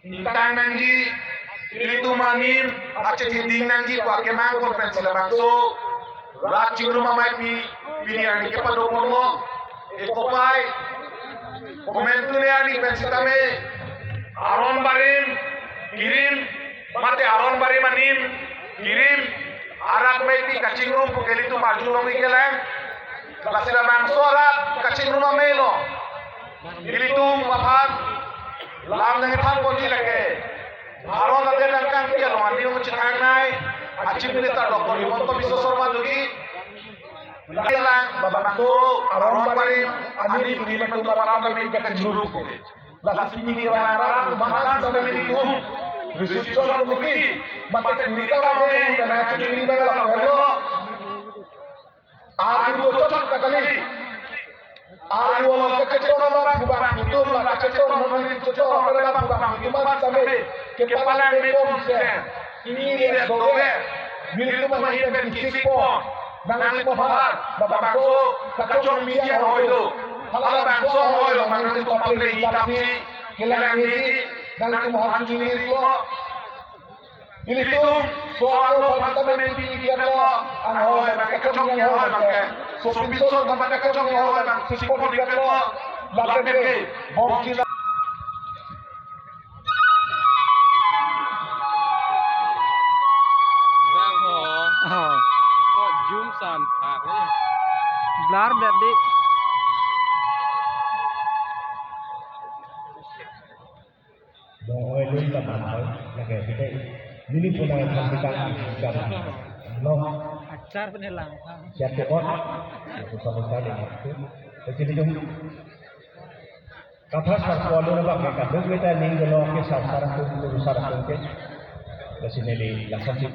Intang nangji itu manim ace dinding nangji kwa kemang konferensi la bangso rat cingru mamai pini ani ke pado kono ekopai komentu ne ani pensitame aron barim kirim mate aron barim anim kirim arak mai pi kacingru pukeli tu maju longi kelam lasila bangso arak kacingru mamelo ili tu maphan lam nang tham kon leke aron ate dangkang kia lo ani ngo chithang nai chief minister dr himonto biswa sharma jogi lang babangko aron barim ani pini tu maram kami ka juru ko la sini ni wara mahan sa kami ni ko restriction ko ki mate ni ka mo na chini ni la ko ari ko chot ka kali ari wala kacau orang bubang itu lah kacau orang itu orang bubang itu mas sampai kepala mepom ini dia dobe milik mahir ben kisipo nang ko bahar babangso kacau media hoyo hala bangso hoyo mangan ko pamle itapsi kelang ini nang ko mohon ini ko ini tu soal parlemen ini dia lo hoy kacau hoy bangke so pinso tempat kacau hoy bang sipon dia lo lape bom kila kok zoom san blur dari Boy lui ta mahal lagi kita ini pun yang kita lakukan lo acar penelang siapa orang itu sama sekali itu jadi jom kata sarwa lo nak kita dulu kita ninggalo ke sarang tu sarang ke di sini di laksasi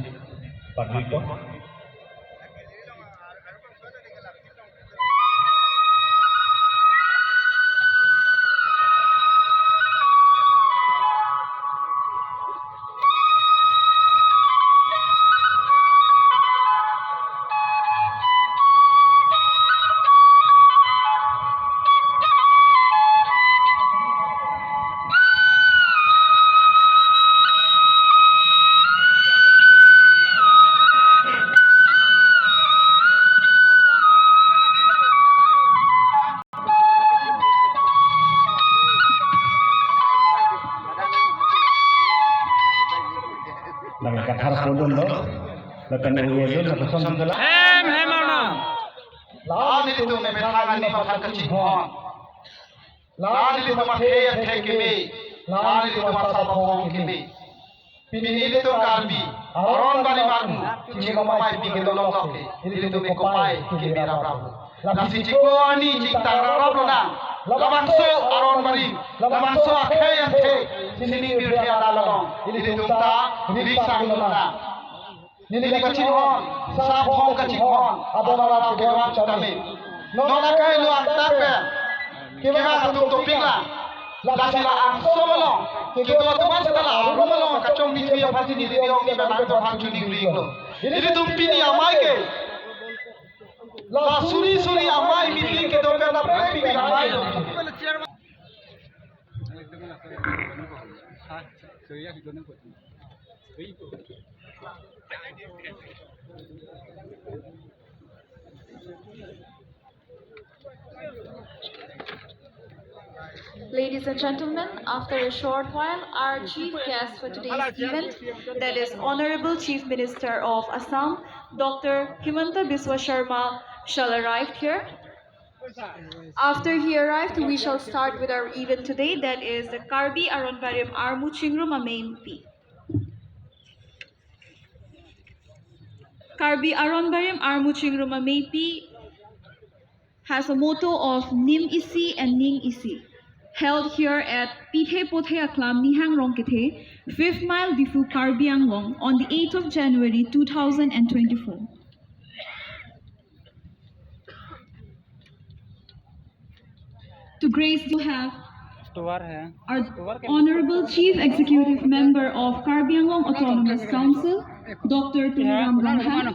Padrito Langkah harus pun lo, lekan uye lo, lepas itu lah. mana lawan itu memang ni makan kecil hon lawan itu makan kemi lawan itu makan bawang kemi pini itu karbi aron bali marmu ciko mai pingi dolong loke itu mekopai kemi rabrabu nasi ciko ani cita rabrabu na lamanso aron bali lamanso akhaya the sini birthi ada lolong itu ta risang na Nini kacil hon, sah hong kacil hon, adonara kewan kami. Nona kai lu antar ke, kema tu topik lah. Lasila angso malong, kita tu mas setelah arum malong kacung ni dia pasti ni dia orang ni memang tu hang cuni beli lo. Ini tumpi ni amai ke, la suri amai meeting ke tu kerana tumpi amai lo. Ladies and gentlemen, after a short while, our chief guest for today's event, that is Honorable Chief Minister of Assam, Dr. Himanta Biswa Sharma, shall arrive here. After he arrived, we shall start with our event today, that is the Karbi Aronbarim Armu Chingrum Amain P. Karbi Aronbarim Armu Chingrum Amain P has a motto of Nim Isi and Ning Isi, held here at Pithe Pothe Aklam Nihang Rongkethe, 5th Mile Difu Karbi Anglong on the 8th of January 2024. To grace you have our Honorable Chief Executive Member of Karbi Anglong Autonomous Council, Dr. Tumiram Ranghan.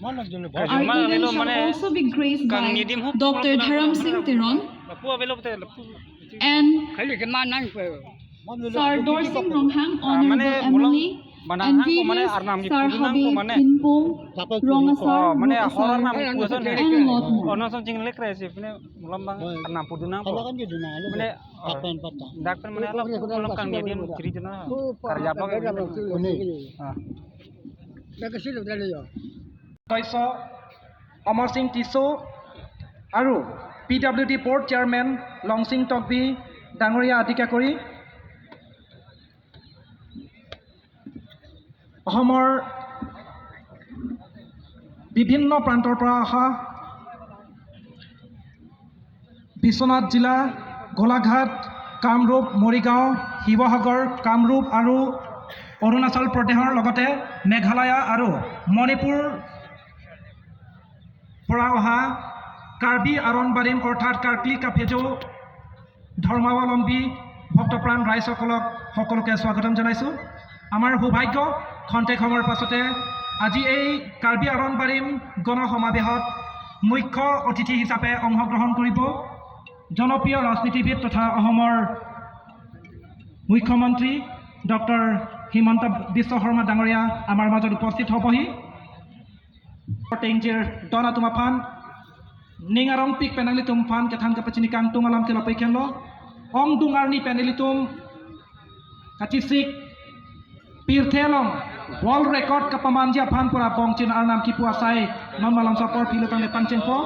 Our event shall also be graced by Dr. Dharam Singh Tiron and Sir Dorsing Ronghang, Mane Honorable mulang Emily, banang and ko mane various arnam gi Sir pudunam ko Habib, mane Pinpong, Roma Sir, mane Rupa horror Sir, nam ko so and a lot more. ono so jing lek resi pine mulam bang arnam pudunam ko mane dak pen mane ala mulam kang dia ciri jena karya apa সদস্য অমৰ সিং টিছো আৰু PWD board chairman লংসিং টকবি ডাঙৰীয়া আদিকে কৰি অসমৰ বিভিন্ন প্ৰান্তৰ পৰা অহা বিশ্বনাথ জিলা গোলাঘাট কামৰূপ মৰিগাঁও শিৱসাগৰ কামৰূপ আৰু অৰুণাচল প্ৰদেশৰ লগতে মেঘালয় আৰু মণিপুৰ পৰা অহা কাৰ্বি আৰনবাৰিম অৰ্থাৎ কাৰ্কলি কাফেজো ধৰ্মাৱলম্বী ভক্তপ্ৰাণ ৰাইজসকলক সকলোকে স্বাগতম জনাইছোঁ। আমাৰ সৌভাগ্য খন্তেক সময়ৰ পাছতে আজি এই কাৰ্বি আৰনবাৰিম গণসমাৱেশত মুখ্য অতিথি হিচাপে অংশগ্ৰহণ কৰিব জনপ্ৰিয় ৰাজনীতিবিদ তথা অসমৰ মুখ্যমন্ত্ৰী ডক্টৰ হিমন্ত বিশ্ব শৰ্মা ডাঙৰীয়া আমাৰ মাজত উপস্থিত হ'বহি। টেংজিৰ দনা তুমাফান নিঙাৰং পিক পেনালিতুম ফান কেথান কাপচিনিকাং তুমালাম কেলাপৈ খেলো অং দুঙাৰনি পেনালিতুম কাচিসিক পিৰথেলং world record kapamanjia fan pura bongchin arnam kipuasai non malam sapor pilotang lepang cengpo